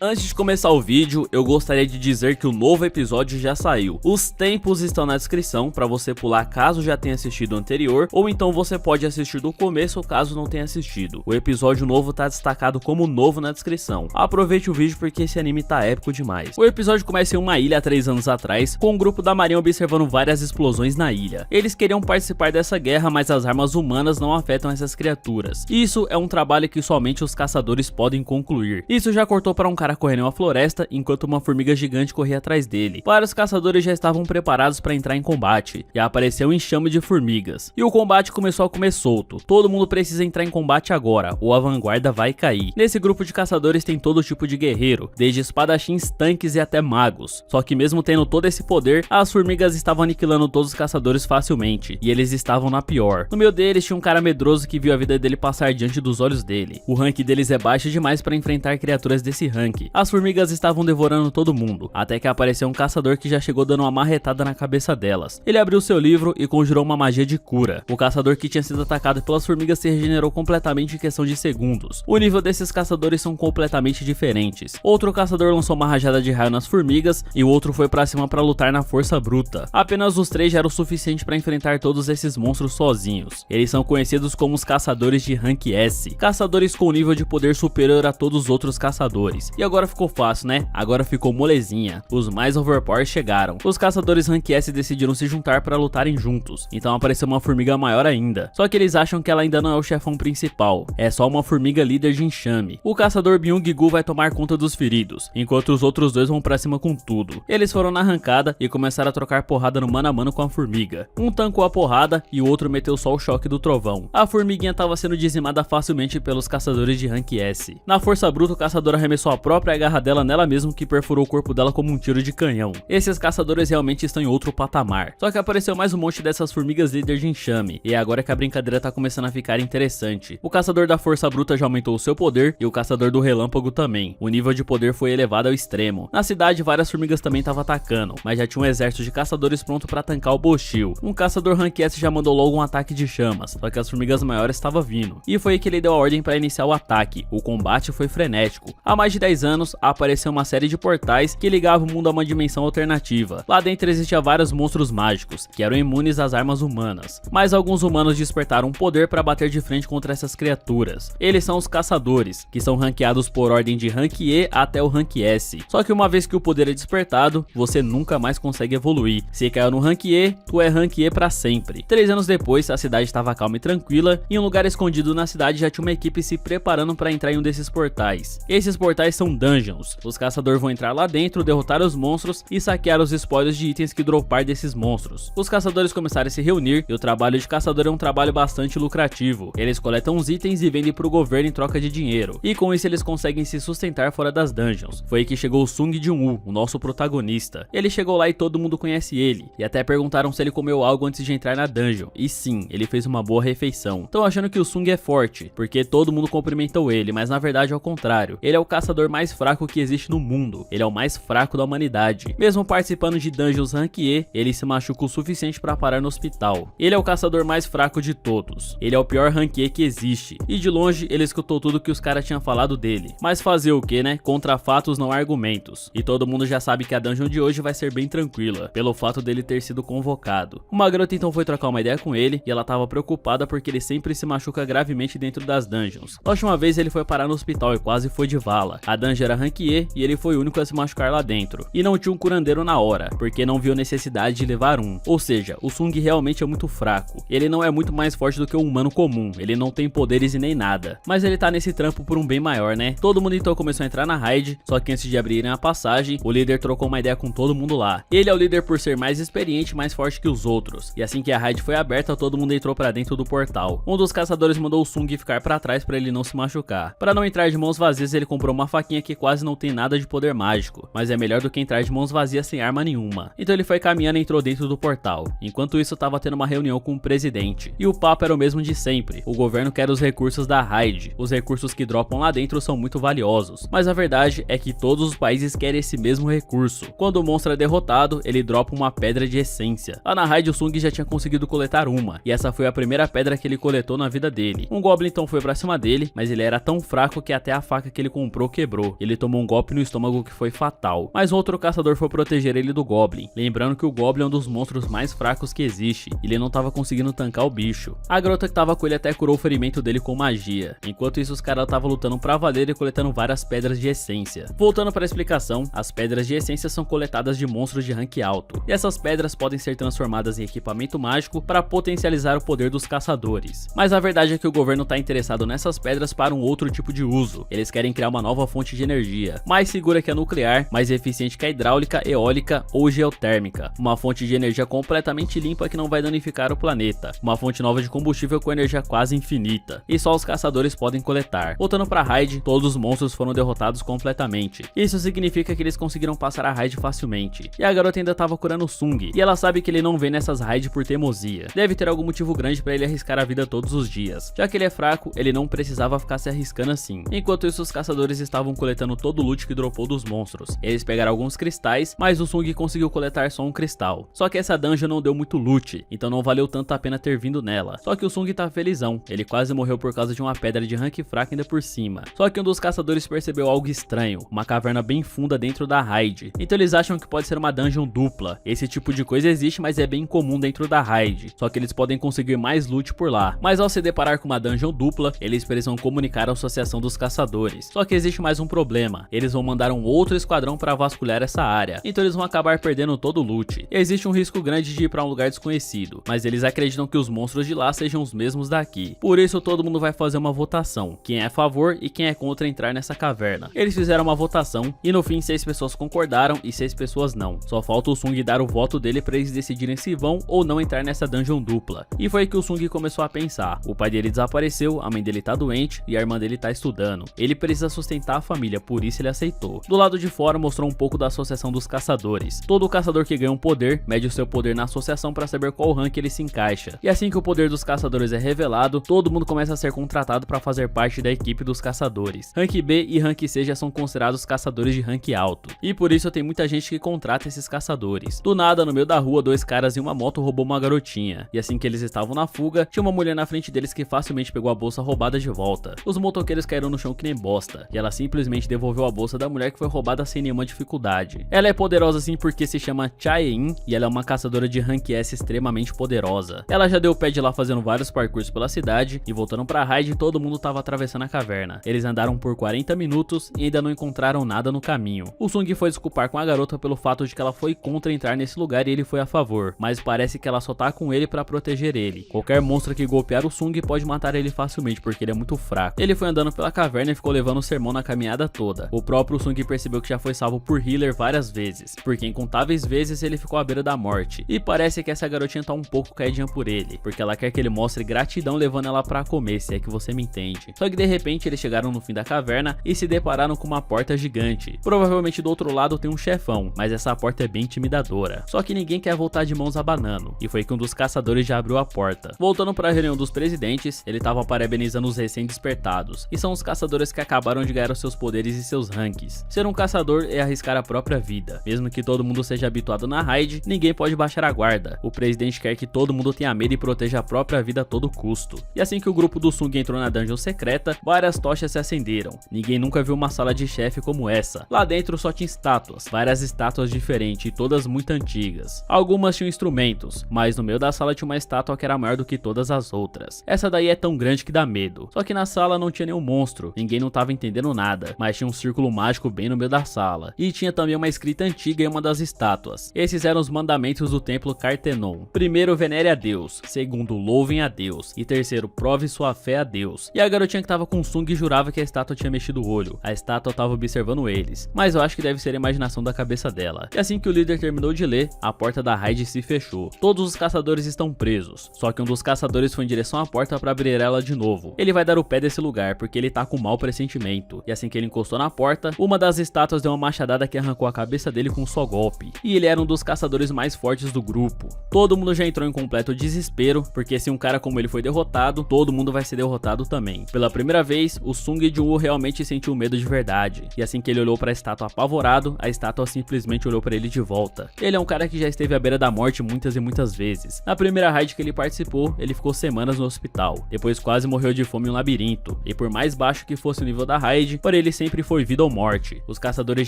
Antes de começar o vídeo, eu gostaria de dizer que o novo episódio já saiu. Os tempos estão na descrição para você pular caso já tenha assistido o anterior, ou então você pode assistir do começo caso não tenha assistido. O episódio novo tá destacado como novo na descrição. Aproveite o vídeo porque esse anime tá épico demais. O episódio começa em uma ilha há 3 anos atrás, com um grupo da marinha observando várias explosões na ilha. Eles queriam participar dessa guerra, mas as armas humanas não afetam essas criaturas. Isso é um trabalho que somente os caçadores podem concluir. Isso já cortou para um cara correndo em uma floresta, enquanto uma formiga gigante corria atrás dele. Vários caçadores já estavam preparados para entrar em combate, e apareceu um enxame de formigas. E o combate começou a comer solto. Todo mundo precisa entrar em combate agora, ou a vanguarda vai cair. Nesse grupo de caçadores tem todo tipo de guerreiro, desde espadachins, tanques e até magos. Só que mesmo tendo todo esse poder, as formigas estavam aniquilando todos os caçadores facilmente, e eles estavam na pior. No meio deles tinha um cara medroso que viu a vida dele passar diante dos olhos dele. O rank deles é baixo demais para enfrentar criaturas desse rank. As formigas estavam devorando todo mundo, até que apareceu um caçador que já chegou dando uma marretada na cabeça delas. Ele abriu seu livro e conjurou uma magia de cura. O caçador que tinha sido atacado pelas formigas se regenerou completamente em questão de segundos. O nível desses caçadores são completamente diferentes. Outro caçador lançou uma rajada de raio nas formigas e o outro foi pra cima pra lutar na força bruta. Apenas os 3 já era o suficiente pra enfrentar todos esses monstros sozinhos. Eles são conhecidos como os caçadores de rank S, caçadores com nível de poder superior a todos os outros caçadores. E agora ficou fácil, né? Agora ficou molezinha. Os mais overpower chegaram. Os caçadores rank S decidiram se juntar para lutarem juntos. Então apareceu uma formiga maior ainda. Só que eles acham que ela ainda não é o chefão principal. É só uma formiga líder de enxame. O caçador Byung-gu vai tomar conta dos feridos, enquanto os outros 2 vão pra cima com tudo. Eles foram na arrancada e começaram a trocar porrada no mano a mano com a formiga. Um tancou a porrada e o outro meteu só o choque do trovão. A formiguinha estava sendo dizimada facilmente pelos caçadores de rank S. Na força bruta, o caçador arremessou a própria garra dela nela mesmo, que perfurou o corpo dela como um tiro de canhão. Esses caçadores realmente estão em outro patamar. Só que apareceu mais um monte dessas formigas líder de enxame, e é agora que a brincadeira tá começando a ficar interessante. O caçador da força bruta já aumentou o seu poder, e o caçador do relâmpago também. O nível de poder foi elevado ao extremo. Na cidade, várias formigas também estavam atacando, mas já tinha um exército de caçadores pronto pra tancar o Boshio. Um caçador rank S já mandou logo um ataque de chamas, só que as formigas maiores estavam vindo. E foi aí que ele deu a ordem para iniciar o ataque. O combate foi frenético. Há mais de 10 anos, apareceu uma série de portais que ligavam o mundo a uma dimensão alternativa. Lá dentro existia vários monstros mágicos, que eram imunes às armas humanas. Mas alguns humanos despertaram um poder para bater de frente contra essas criaturas. Eles são os caçadores, que são ranqueados por ordem de rank E até o rank S. Só que uma vez que o poder é despertado, você nunca mais consegue evoluir. Se caiu no rank E, tu é rank E pra sempre. 3 anos depois, a cidade estava calma e tranquila, e em um lugar escondido na cidade já tinha uma equipe se preparando para entrar em um desses portais. Esses portais são dungeons. Os caçadores vão entrar lá dentro, derrotar os monstros e saquear os spoilers de itens que dropar desses monstros. Os caçadores começaram a se reunir e o trabalho de caçador é um trabalho bastante lucrativo. Eles coletam os itens e vendem pro governo em troca de dinheiro, e com isso eles conseguem se sustentar fora das dungeons. Foi aí que chegou o Sung Jin-woo, o nosso protagonista. Ele chegou lá e todo mundo conhece ele, e até perguntaram se ele comeu algo antes de entrar na dungeon, e sim, ele fez uma boa refeição. Estão achando que o Sung é forte, porque todo mundo cumprimentou ele, mas na verdade é o contrário. Ele é o caçador mais fraco que existe no mundo. Ele é o mais fraco da humanidade. Mesmo participando de dungeons rank E, ele se machuca o suficiente para parar no hospital. Ele é o caçador mais fraco de todos. Ele é o pior rank E que existe. E de longe, ele escutou tudo que os caras tinham falado dele. Mas fazer o que, né? Contra fatos não há argumentos. E todo mundo já sabe que a dungeon de hoje vai ser bem tranquila, pelo fato dele ter sido convocado. Uma garota então foi trocar uma ideia com ele, e ela tava preocupada porque ele sempre se machuca gravemente dentro das dungeons. A última vez ele foi parar no hospital e quase foi de vala. A dungeon era rank E e ele foi o único a se machucar lá dentro. E não tinha um curandeiro na hora, porque não viu necessidade de levar um. Ou seja, o Sung realmente é muito fraco. Ele não é muito mais forte do que um humano comum. Ele não tem poderes e nem nada. Mas ele tá nesse trampo por um bem maior, né? Todo mundo então começou a entrar na raid, só que antes de abrirem a passagem, o líder trocou uma ideia com todo mundo lá. Ele é o líder por ser mais experiente e mais forte que os outros. E assim que a raid foi aberta, todo mundo entrou pra dentro do portal. Um dos caçadores mandou o Sung ficar pra trás pra ele não se machucar. Pra não entrar de mãos vazias, ele comprou uma faquinha que quase não tem nada de poder mágico, mas é melhor do que entrar de mãos vazias sem arma nenhuma. Então ele foi caminhando e entrou dentro do portal. Enquanto isso, tava tendo uma reunião com o presidente. E o papo era o mesmo de sempre. O governo quer os recursos da raid. Os recursos que dropam lá dentro são muito valiosos. Mas a verdade é que todos os países querem esse mesmo recurso. Quando o monstro é derrotado, ele dropa uma pedra de essência. Lá na raid, o Sung já tinha conseguido coletar uma, e essa foi a primeira pedra que ele coletou na vida dele. Um goblin então foi pra cima dele, mas ele era tão fraco que até a faca que ele comprou quebrou. desmaiou. Ele tomou um golpe no estômago que foi fatal, mas um outro caçador foi proteger ele do Goblin, lembrando que o Goblin é um dos monstros mais fracos que existe, e ele não tava conseguindo tancar o bicho. A garota que tava com ele até curou o ferimento dele com magia, enquanto isso os caras estavam lutando pra valer e coletando várias pedras de essência. Voltando para a explicação, as pedras de essência são coletadas de monstros de rank alto, e essas pedras podem ser transformadas em equipamento mágico para potencializar o poder dos caçadores. Mas a verdade é que o governo tá interessado nessas pedras para um outro tipo de uso. Eles querem criar uma nova fonte de energia, mais segura que a nuclear, mais eficiente que a hidráulica, eólica ou geotérmica. Uma fonte de energia completamente limpa que não vai danificar o planeta. Uma fonte nova de combustível com energia quase infinita. E só os caçadores podem coletar. Voltando pra raid, todos os monstros foram derrotados completamente. Isso significa que eles conseguiram passar a raid facilmente. E a garota ainda tava curando o Sung, e ela sabe que ele não vem nessas raids por teimosia. Deve ter algum motivo grande pra ele arriscar a vida todos os dias. Já que ele é fraco, ele não precisava ficar se arriscando assim. Enquanto isso, os caçadores estavam coletando todo o loot que dropou dos monstros. Eles pegaram alguns cristais, mas o Sung conseguiu coletar só um cristal. Só que essa dungeon não deu muito loot, então não valeu tanto a pena ter vindo nela. Só que o Sung tá felizão, ele quase morreu por causa de uma pedra de rank fraca ainda por cima. Só que um dos caçadores percebeu algo estranho, uma caverna bem funda dentro da raid. Então eles acham que pode ser uma dungeon dupla. Esse tipo de coisa existe, mas é bem comum dentro da raid. Só que eles podem conseguir mais loot por lá. Mas ao se deparar com uma dungeon dupla, eles precisam comunicar à associação dos caçadores. Só que existe mais um problema. Eles vão mandar um outro esquadrão para vasculhar essa área. Então eles vão acabar perdendo todo o loot. Existe um risco grande de ir para um lugar desconhecido, mas eles acreditam que os monstros de lá sejam os mesmos daqui. Por isso todo mundo vai fazer uma votação. Quem é a favor e quem é contra entrar nessa caverna. Eles fizeram uma votação e no fim 6 pessoas concordaram e 6 pessoas não. Só falta o Sung dar o voto dele para eles decidirem se vão ou não entrar nessa dungeon dupla. E foi que o Sung começou a pensar. O pai dele desapareceu, a mãe dele tá doente e a irmã dele tá estudando. Ele precisa sustentar a família, por isso ele aceitou. Do lado de fora mostrou um pouco da associação dos caçadores. Todo caçador que ganha um poder, mede o seu poder na associação para saber qual rank ele se encaixa. E assim que o poder dos caçadores é revelado, todo mundo começa a ser contratado para fazer parte da equipe dos caçadores. Rank B e Rank C já são considerados caçadores de rank alto. E por isso tem muita gente que contrata esses caçadores. Do nada, no meio da rua, 2 caras em uma moto roubou uma garotinha. E assim que eles estavam na fuga, tinha uma mulher na frente deles que facilmente pegou a bolsa roubada de volta. Os motoqueiros caíram no chão que nem bosta. E ela simplesmente devolveu a bolsa da mulher que foi roubada sem nenhuma dificuldade. Ela é poderosa assim porque se chama Chae-in e ela é uma caçadora de rank S extremamente poderosa. Ela já deu o pé de lá fazendo vários parkours pela cidade e voltando pra raid, todo mundo tava atravessando a caverna. Eles andaram por 40 minutos e ainda não encontraram nada no caminho. O Sung foi desculpar com a garota pelo fato de que ela foi contra entrar nesse lugar e ele foi a favor, mas parece que ela só tá com ele pra proteger ele. Qualquer monstro que golpear o Sung pode matar ele facilmente porque ele é muito fraco. Ele foi andando pela caverna e ficou levando o sermão na caminhada toda. O próprio Sung percebeu que já foi salvo por healer várias vezes, porque incontáveis vezes ele ficou à beira da morte. E parece que essa garotinha tá um pouco caidinha por ele, porque ela quer que ele mostre gratidão levando ela pra comer, se é que você me entende. Só que de repente eles chegaram no fim da caverna e se depararam com uma porta gigante. Provavelmente do outro lado tem um chefão, mas essa porta é bem intimidadora. Só que ninguém quer voltar de mãos abanando, e foi que um dos caçadores já abriu a porta. Voltando para a reunião dos presidentes, ele tava parabenizando os recém-despertados, e são os caçadores que acabaram de ganhar os seus poderes e seus ranks. Ser um caçador é arriscar a própria vida. Mesmo que todo mundo seja habituado na raid, ninguém pode baixar a guarda. O presidente quer que todo mundo tenha medo e proteja a própria vida a todo custo. E assim que o grupo do Sung entrou na dungeon secreta, várias tochas se acenderam. Ninguém nunca viu uma sala de chefe como essa. Lá dentro só tinha estátuas, várias estátuas diferentes e todas muito antigas. Algumas tinham instrumentos, mas no meio da sala tinha uma estátua que era maior do que todas as outras. Essa daí é tão grande que dá medo. Só que na sala não tinha nenhum monstro, ninguém não tava entendendo nada, mas tinha um círculo mágico bem no meio da sala. E tinha também uma escrita antiga em uma das estátuas. Esses eram os mandamentos do templo Cartenon. Primeiro, venere a Deus. Segundo, louvem a Deus. E terceiro, prove sua fé a Deus. E a garotinha que tava com Sung jurava que a estátua tinha mexido o olho. A estátua tava observando eles, mas eu acho que deve ser a imaginação da cabeça dela. E assim que o líder terminou de ler, a porta da raid se fechou. Todos os caçadores estão presos, só que um dos caçadores foi em direção à porta para abrir ela de novo. Ele vai dar o pé desse lugar porque ele tá com mau pressentimento. E assim que ele encostou na porta, uma das estátuas deu uma machadada que arrancou a cabeça dele com um só golpe. E ele era um dos caçadores mais fortes do grupo. Todo mundo já entrou em completo desespero, porque se um cara como ele foi derrotado, todo mundo vai ser derrotado também. Pela primeira vez, o Sung Jin-woo realmente sentiu medo de verdade. E assim que ele olhou para a estátua apavorado, a estátua simplesmente olhou para ele de volta. Ele é um cara que já esteve à beira da morte muitas e muitas vezes. Na primeira raid que ele participou, ele ficou semanas no hospital. Depois quase morreu de fome em um labirinto. E por mais baixo que fosse o nível da raid, para ele sempre foi vida ou morte. Os caçadores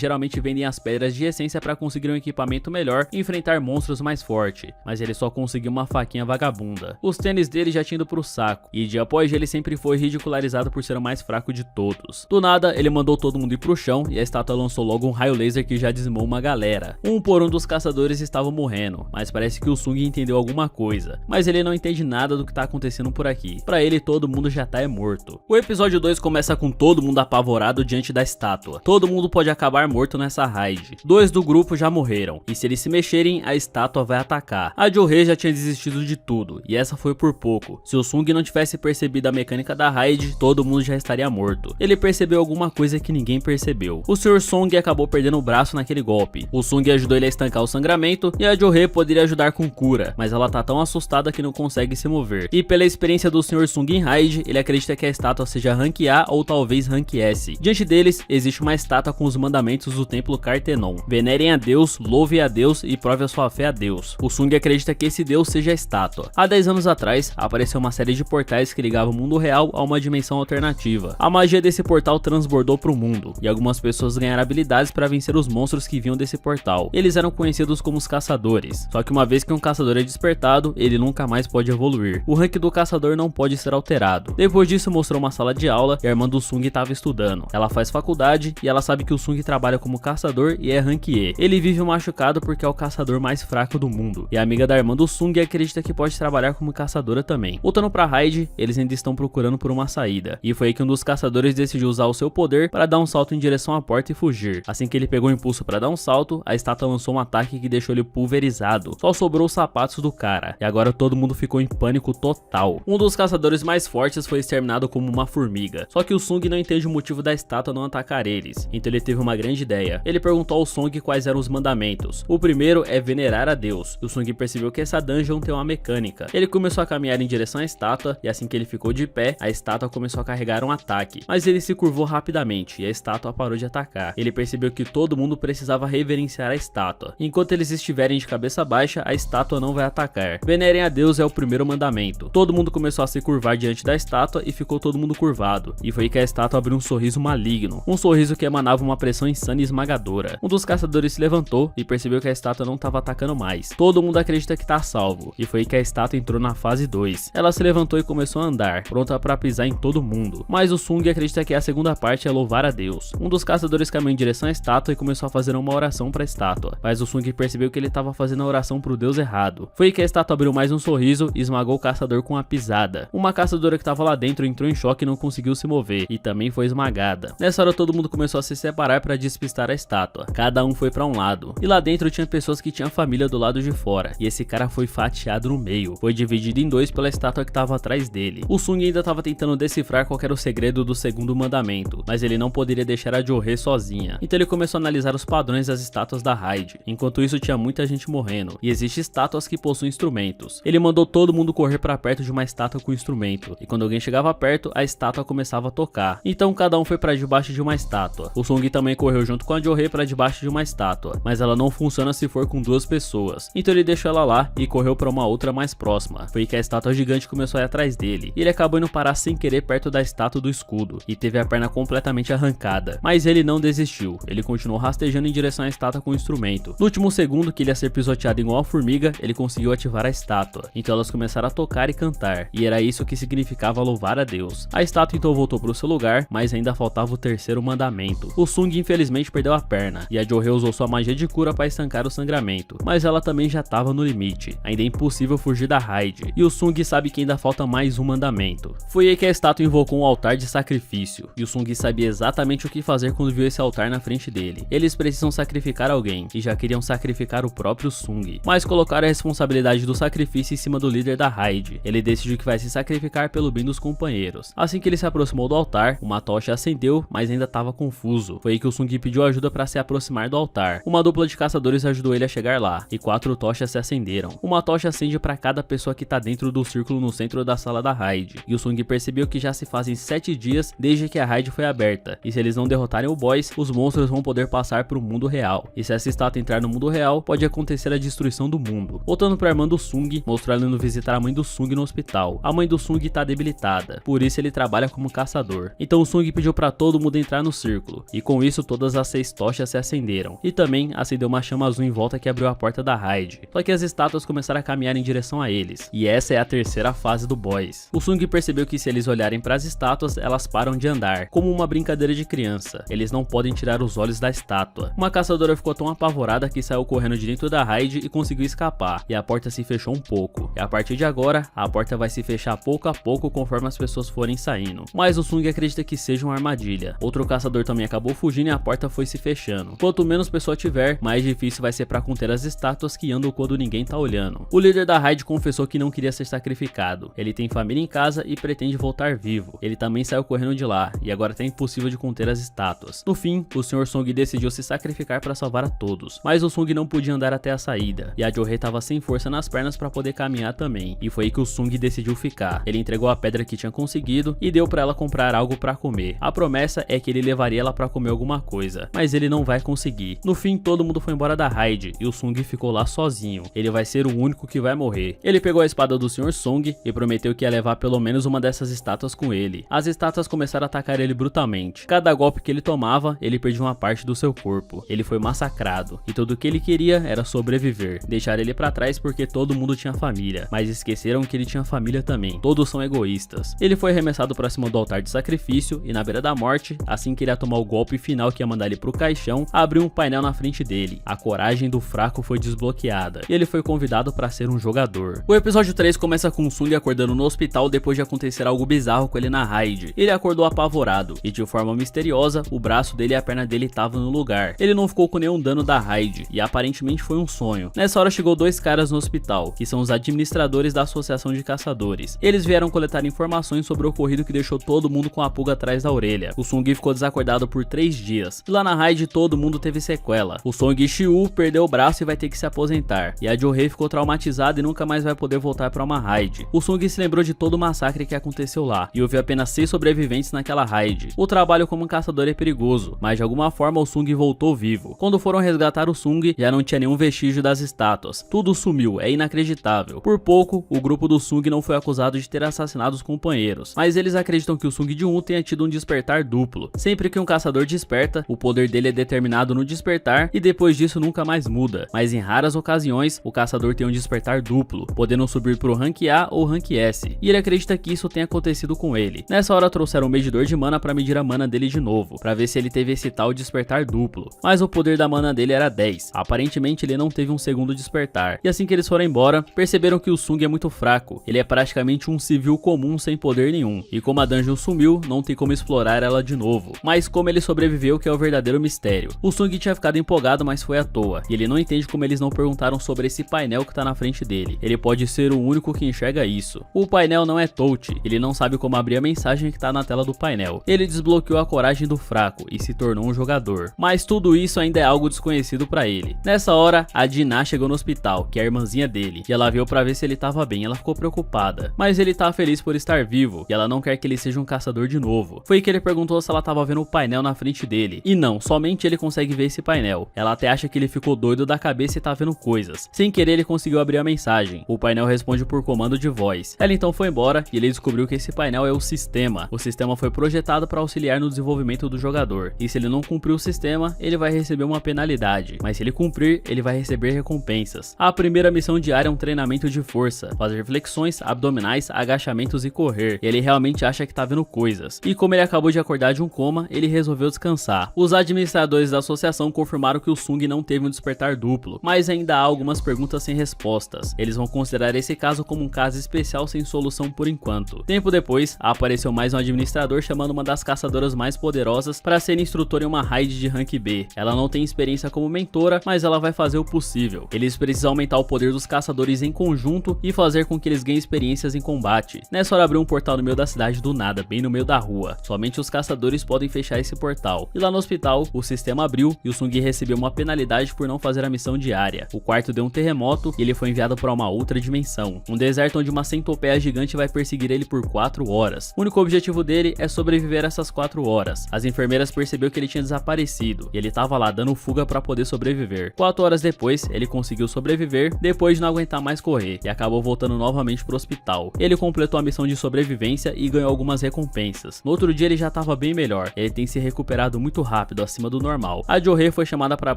geralmente vendem as pedras de essência para conseguir um equipamento melhor e enfrentar monstros mais fortes, mas ele só conseguiu uma faquinha vagabunda. Os tênis dele já tinham ido pro saco, e dia após dia ele sempre foi ridicularizado por ser o mais fraco de todos. Do nada, ele mandou todo mundo ir pro chão e a estátua lançou logo um raio laser que já dizimou uma galera. Um por um dos caçadores estavam morrendo, mas parece que o Sung entendeu alguma coisa, mas ele não entende nada do que tá acontecendo por aqui. Pra ele, todo mundo já tá morto. O episódio 2 começa com todo mundo apavorado diante da estátua. Todo mundo pode acabar morto nessa raid. 2 do grupo já morreram, e se eles se mexerem, a estátua vai atacar. A Johei já tinha desistido de tudo, e essa foi por pouco. Se o Sung não tivesse percebido a mecânica da raid, todo mundo já estaria morto. Ele percebeu alguma coisa que ninguém percebeu. O Sr. Song acabou perdendo o braço naquele golpe. O Sung ajudou ele a estancar o sangramento, e a Johei poderia ajudar com cura, mas ela tá tão assustada que não consegue se mover. E pela experiência do Sr. Sung em raid, ele acredita que a estátua seja Rank A ou talvez Rank S. Diante deles, existe uma estátua com os mandamentos do templo Cartenon. Venerem a Deus, louve a Deus e prove a sua fé a Deus. O Sung acredita que esse Deus seja a estátua. Há 10 anos atrás, apareceu uma série de portais que ligavam o mundo real a uma dimensão alternativa. A magia desse portal transbordou para o mundo, e algumas pessoas ganharam habilidades para vencer os monstros que vinham desse portal. Eles eram conhecidos como os caçadores. Só que uma vez que um caçador é despertado, ele nunca mais pode evoluir. O rank do caçador não pode ser alterado. Depois disso, mostrou uma sala de aula e a irmã do Sung estava estudando. Ela faz faculdade e ela sabe que o Sung trabalha como caçador e é rank E. Ele vive machucado porque é o caçador mais fraco do mundo. E a amiga da irmã do Sung acredita que pode trabalhar como caçadora também. Voltando pra raid, eles ainda estão procurando por uma saída. E foi aí que um dos caçadores decidiu usar o seu poder para dar um salto em direção à porta e fugir. Assim que ele pegou o impulso para dar um salto, a estátua lançou um ataque que deixou ele pulverizado. Só sobrou os sapatos do cara. E agora todo mundo ficou em pânico total. Um dos caçadores mais fortes foi exterminado como uma formiga. Só que o Sung não entende o motivo da estátua não atacar eles. Então ele teve uma grande ideia. Ele perguntou ao Sung quais eram os mandamentos. O primeiro é venerar a Deus. O Sung percebeu que essa dungeon tem uma mecânica. Ele começou a caminhar em direção à estátua e assim que ele ficou de pé, a estátua começou a carregar um ataque. Mas ele se curvou rapidamente e a estátua parou de atacar. Ele percebeu que todo mundo precisava reverenciar a estátua. Enquanto eles estiverem de cabeça baixa, a estátua não vai atacar. Venerem a Deus é o primeiro mandamento. Todo mundo começou a se curvar diante da estátua e ficou todo mundo curvado. E foi aí que a estátua abriu um sorriso maligno. Um sorriso que emanava uma pressão insana e esmagadora. Um dos caçadores se levantou e percebeu que a estátua não estava atacando mais. Todo mundo acredita que tá salvo. E foi aí que a estátua entrou na fase 2. Ela se levantou e começou a andar, pronta para pisar em todo mundo. Mas o Sung acredita que a segunda parte é louvar a Deus. Um dos caçadores caminhou em direção à estátua e começou a fazer uma oração para a estátua. Mas o Sung percebeu que ele estava fazendo a oração pro Deus errado. Foi aí que a estátua abriu mais um sorriso e esmagou o caçador com uma pisada. Uma caçadora que estava lá dentro entrou em choque e não conseguiu se mover, e também foi esmagada. Nessa hora todo mundo começou a se separar para despistar a estátua. Cada um foi para um lado. E lá dentro tinha pessoas que tinham família do lado de fora. E esse cara foi fatiado no meio. Foi dividido em 2 pela estátua que estava atrás dele. O Sung ainda estava tentando decifrar qual era o segredo do segundo mandamento, mas ele não poderia deixar a Johei sozinha. Então ele começou a analisar os padrões das estátuas da raid. Enquanto isso tinha muita gente morrendo. E existem estátuas que possuem instrumentos. Ele mandou todo mundo correr para perto de uma estátua com instrumento. E quando alguém chegava perto, a estátua começava a tocar. Então cada um foi para debaixo de uma estátua. O Sung também correu junto com a Johei para debaixo de uma estátua, mas ela não funciona se for com 2 pessoas. Então ele deixou ela lá e correu para uma outra mais próxima. Foi que a estátua gigante começou a ir atrás dele. E ele acabou indo parar sem querer perto da estátua do escudo e teve a perna completamente arrancada. Mas ele não desistiu. Ele continuou rastejando em direção à estátua com o instrumento. No último segundo que ele ia ser pisoteado igual a formiga, ele conseguiu ativar a estátua. Então elas começaram a tocar e cantar. E era isso que significava louvar a Deus. A estátua então voltou para o seu lugar, mas ainda faltava o terceiro mandamento. O Sung infelizmente perdeu a perna e a Johei usou sua magia de cura para estancar o sangramento, mas ela também já estava no limite. Ainda é impossível fugir da raid e o Sung sabe que ainda falta mais um mandamento. Foi aí que a estátua invocou um altar de sacrifício e o Sung sabia exatamente o que fazer quando viu esse altar na frente dele. Eles precisam sacrificar alguém e já queriam sacrificar o próprio Sung, mas colocaram a responsabilidade do sacrifício em cima do líder da raid. Ele decidiu que vai se sacrificar pelo bem dos companheiros. Assim que ele se aproximou do altar, uma tocha acendeu, mas ainda estava confuso. Foi aí que o Sung pediu ajuda para se aproximar do altar. Uma dupla de caçadores ajudou ele a chegar lá e 4 tochas se acenderam. Uma tocha acende para cada pessoa que tá dentro do círculo no centro da sala da raid. E o Sung percebeu que já se fazem 7 dias desde que a raid foi aberta. E se eles não derrotarem o boss, os monstros vão poder passar para o mundo real. E se essa estátua entrar no mundo real, pode acontecer a destruição do mundo. Voltando para a irmã do Sung, mostrou ela indo visitar a mãe do Sung no hospital. A mãe do Sung tá debilitada, por isso ele trabalha como caçador. Então o Sung pediu para todo todo mundo entrar no círculo, e com isso todas as 6 tochas se acenderam, e também acendeu uma chama azul em volta que abriu a porta da raid. Só que as estátuas começaram a caminhar em direção a eles, e essa é a terceira fase do boss. O Sung percebeu que se eles olharem para as estátuas, elas param de andar, como uma brincadeira de criança. Eles não podem tirar os olhos da estátua. Uma caçadora ficou tão apavorada que saiu correndo de dentro da raid e conseguiu escapar, e a porta se fechou um pouco. E a partir de agora, a porta vai se fechar pouco a pouco conforme as pessoas forem saindo. Mas o Sung acredita que seja uma armadilha. Outro caçador também acabou fugindo e a porta foi se fechando. Quanto menos pessoa tiver, mais difícil vai ser para conter as estátuas que andam quando ninguém tá olhando. O líder da raid confessou que não queria ser sacrificado. Ele tem família em casa e pretende voltar vivo. Ele também saiu correndo de lá, e agora tá impossível de conter as estátuas. No fim, o Sr. Sung decidiu se sacrificar para salvar a todos, mas o Sung não podia andar até a saída, e a Jo-hee tava sem força nas pernas para poder caminhar também, e foi aí que o Sung decidiu ficar. Ele entregou a pedra que tinha conseguido e deu para ela comprar algo para comer. A promessa é que ele levaria ela para comer alguma coisa, mas ele não vai conseguir. No fim, todo mundo foi embora da raid e o Sung ficou lá sozinho. Ele vai ser o único que vai morrer. Ele pegou a espada do Sr. Sung e prometeu que ia levar pelo menos uma dessas estátuas com ele. As estátuas começaram a atacar ele brutalmente. Cada golpe que ele tomava, ele perdia uma parte do seu corpo. Ele foi massacrado e tudo o que ele queria era sobreviver. Deixar ele para trás porque todo mundo tinha família, mas esqueceram que ele tinha família também. Todos são egoístas. Ele foi arremessado para cima do altar de sacrifício e na beira da morte, assim que ele ia tomar o golpe final que ia mandar ele pro caixão, abriu um painel na frente dele. A coragem do fraco foi desbloqueada e ele foi convidado para ser um jogador. O episódio 3 começa com o Sung acordando no hospital depois de acontecer algo bizarro com ele na raid. Ele acordou apavorado e de forma misteriosa, o braço dele e a perna dele estavam no lugar. Ele não ficou com nenhum dano da raid e aparentemente foi um sonho. Nessa hora chegou 2 caras no hospital, que são os administradores da Associação de Caçadores. Eles vieram coletar informações sobre o ocorrido que deixou todo mundo com a pulga atrás da orelha. O Sung ficou desacordado por 3 dias. E lá na raid todo mundo teve sequela. O Song Shiu perdeu o braço e vai ter que se aposentar. E a Jo-hee ficou traumatizada e nunca mais vai poder voltar para uma raid. O Sung se lembrou de todo o massacre que aconteceu lá e houve apenas 6 sobreviventes naquela raid. O trabalho como caçador é perigoso, mas de alguma forma o Sung voltou vivo. Quando foram resgatar o Sung, já não tinha nenhum vestígio das estátuas. Tudo sumiu, é inacreditável. Por pouco, o grupo do Sung não foi acusado de ter assassinado os companheiros, mas eles acreditam que o Sung de-1 tenha tido um despertar duplo. Sempre que um caçador desperta, o poder dele é determinado no despertar e depois disso nunca mais muda, mas em raras ocasiões, o caçador tem um despertar duplo, podendo subir pro rank A ou rank S, e ele acredita que isso tenha acontecido com ele. Nessa hora trouxeram um medidor de mana para medir a mana dele de novo, para ver se ele teve esse tal despertar duplo, mas o poder da mana dele era 10, aparentemente ele não teve um segundo despertar, e assim que eles foram embora, perceberam que o Sung é muito fraco, ele é praticamente um civil comum sem poder nenhum, e como a dungeon sumiu, não tem como explorar ela de novo, mas como ele sobreviveu que é o verdadeiro mistério. O Sung tinha ficado empolgado, mas foi à toa, e ele não entende como eles não perguntaram sobre esse painel que tá na frente dele. Ele pode ser o único que enxerga isso. O painel não é touch, ele não sabe como abrir a mensagem que tá na tela do painel. Ele desbloqueou a coragem do fraco e se tornou um jogador, mas tudo isso ainda é algo desconhecido pra ele. Nessa hora, a Dinah chegou no hospital, que é a irmãzinha dele, e ela veio pra ver se ele tava bem. Ela ficou preocupada, mas ele tá feliz por estar vivo, e ela não quer que ele seja um caçador de novo. Foi que ele perguntou se ela tava vendo o painel na frente dele, e não, somente ele consegue ver esse painel. Ela até acha que ele ficou doido da cabeça e tá vendo coisas. Sem querer ele conseguiu abrir a mensagem. O painel responde por comando de voz. Ela então foi embora e ele descobriu que esse painel é o sistema. O sistema foi projetado para auxiliar no desenvolvimento do jogador, e se ele não cumprir o sistema, ele vai receber uma penalidade, mas se ele cumprir, ele vai receber recompensas. A primeira missão diária é um treinamento de força, fazer flexões, abdominais, agachamentos e correr. Ele realmente acha que tá vendo coisas, e como ele acabou de acordar de um coma, ele resolveu descansar. Os administradores da associação confirmaram que o Sung não teve um despertar duplo, mas ainda há algumas perguntas sem respostas. Eles vão considerar esse caso como um caso especial sem solução por enquanto. Tempo depois, apareceu mais um administrador chamando uma das caçadoras mais poderosas para ser instrutora em uma raid de rank B. Ela não tem experiência como mentora, mas ela vai fazer o possível. Eles precisam aumentar o poder dos caçadores em conjunto e fazer com que eles ganhem experiências em combate. Nessa hora abriu um portal no meio da cidade do nada, bem no meio da rua. Somente os caçadores podem fechar esse portal. E lá no hospital, o sistema abriu e o Sung recebeu uma penalidade por não fazer a missão diária. O quarto deu um terremoto e ele foi enviado para uma outra dimensão, um deserto onde uma centopeia gigante vai perseguir ele por 4 horas. O único objetivo dele é sobreviver essas 4 horas. As enfermeiras perceberam que ele tinha desaparecido e ele tava lá dando fuga para poder sobreviver. 4 horas depois, ele conseguiu sobreviver depois de não aguentar mais correr e acabou voltando novamente pro hospital. Ele completou a missão de sobrevivência e ganhou algumas recompensas. No outro dia ele já tava bem bem melhor, ele tem se recuperado muito rápido, acima do normal. A Jo-Hee foi chamada para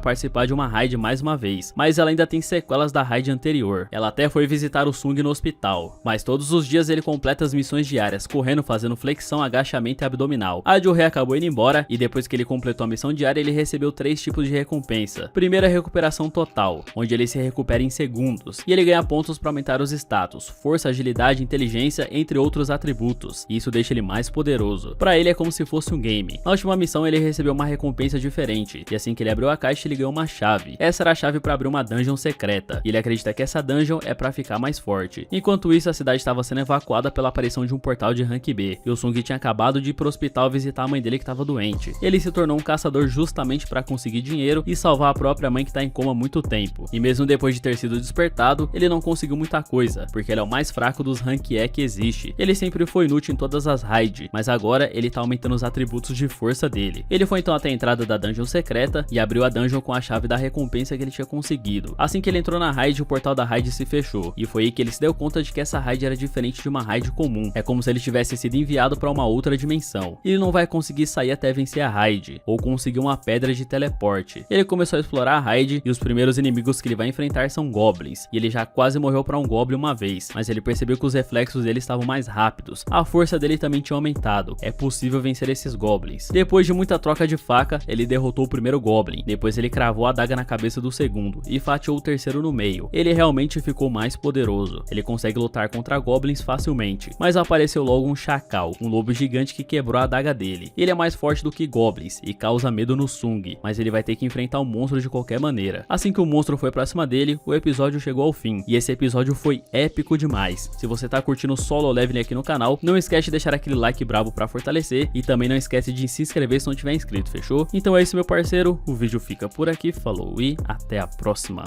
participar de uma raid mais uma vez, mas ela ainda tem sequelas da raid anterior. Ela até foi visitar o Sung no hospital, mas todos os dias ele completa as missões diárias, correndo, fazendo flexão, agachamento e abdominal. A Jo-Hee acabou indo embora e depois que ele completou a missão diária, ele recebeu 3 tipos de recompensa. Primeiro, a recuperação total, onde ele se recupera em segundos, e ele ganha pontos para aumentar os status, força, agilidade, inteligência, entre outros atributos, e isso deixa ele mais poderoso. Para ele é como se fosse um game. Na última missão ele recebeu uma recompensa diferente, e assim que ele abriu a caixa ele ganhou uma chave. Essa era a chave para abrir uma dungeon secreta, e ele acredita que essa dungeon é para ficar mais forte. Enquanto isso, a cidade estava sendo evacuada pela aparição de um portal de rank B, e o Sung tinha acabado de ir pro hospital visitar a mãe dele que estava doente. Ele se tornou um caçador justamente para conseguir dinheiro e salvar a própria mãe que está em coma há muito tempo. E mesmo depois de ter sido despertado, ele não conseguiu muita coisa, porque ele é o mais fraco dos rank E que existe. Ele sempre foi inútil em todas as raids, mas agora ele tá aumentando os atributos de força dele. Ele foi então até a entrada da dungeon secreta e abriu a dungeon com a chave da recompensa que ele tinha conseguido. Assim que ele entrou na raid, o portal da raid se fechou, e foi aí que ele se deu conta de que essa raid era diferente de uma raid comum. É como se ele tivesse sido enviado para uma outra dimensão. Ele não vai conseguir sair até vencer a raid, ou conseguir uma pedra de teleporte. Ele começou a explorar a raid, e os primeiros inimigos que ele vai enfrentar são goblins, e ele já quase morreu para um goblin uma vez, mas ele percebeu que os reflexos dele estavam mais rápidos. A força dele também tinha aumentado. É possível vencer esses goblins. Depois de muita troca de faca, ele derrotou o primeiro goblin. Depois ele cravou a adaga na cabeça do segundo e fatiou o terceiro no meio. Ele realmente ficou mais poderoso. Ele consegue lutar contra goblins facilmente, mas apareceu logo um chacal, um lobo gigante que quebrou a adaga dele. Ele é mais forte do que goblins e causa medo no Sung, mas ele vai ter que enfrentar o monstro de qualquer maneira. Assim que o monstro foi pra cima dele, o episódio chegou ao fim, e esse episódio foi épico demais. Se você tá curtindo o Solo Leveling aqui no canal, não esquece de deixar aquele like brabo pra fortalecer, e também não esquece de se inscrever se não tiver inscrito, fechou? Então é isso, meu parceiro, o vídeo fica por aqui, falou e até a próxima.